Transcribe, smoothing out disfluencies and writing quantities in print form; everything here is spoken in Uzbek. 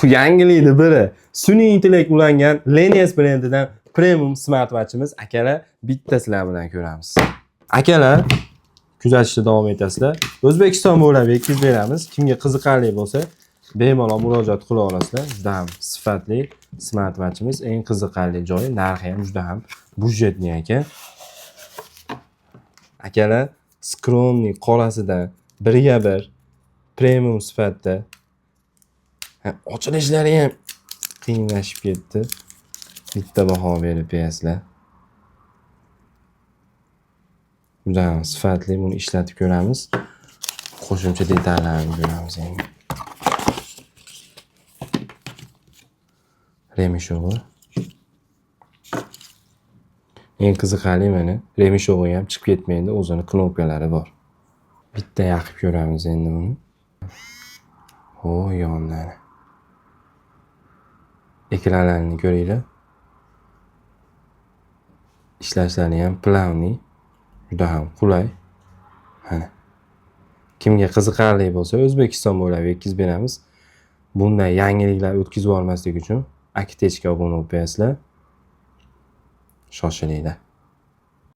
Yangilikni biri. Sun'iy intellekt ulangan Lenius brendidan premium smartwatchimiz akalar, bitta sizlar bilan ko'ramiz. Akalar, kuzatishda davom etasizlar. O'zbekiston bo'ylab yetkazib beramiz. Kimga qiziqarli bo'lsa, bemalol murojaat qila olasizlar. Juda ham sifatli smartwatchimiz. Eng qiziqarli joyi narxi ham juda ham budjetli ekan. Akalar, skromniy qorasidan 1/1 premium sifatda. Ochilishlari ham qiyinlashib ketdi. Bitta baho berib berasizlar. Juda ham sifatli, buni ishlatib ko'ramiz. Qo'shimcha detallarni ko'ramiz endi. Remishog'i. Eng qiziqarli mana remishog'i ham chiqib ketmaydi, o'zini knopkalari bor. Bitta yoqib ko'ramiz endi buni. Yonlari. Ekranlarini ko'ringlar. Ishlashlari ham plavniy, juda ham qulay. Mana. Kimga qiziqarli bo'lsa, O'zbekiston bo'ylab yetkazib beramiz. Bunday yangiliklar o'tkazib olmaslik uchun Akitechga obuna bo'lib qo'yasizlar. Shoshilinglar.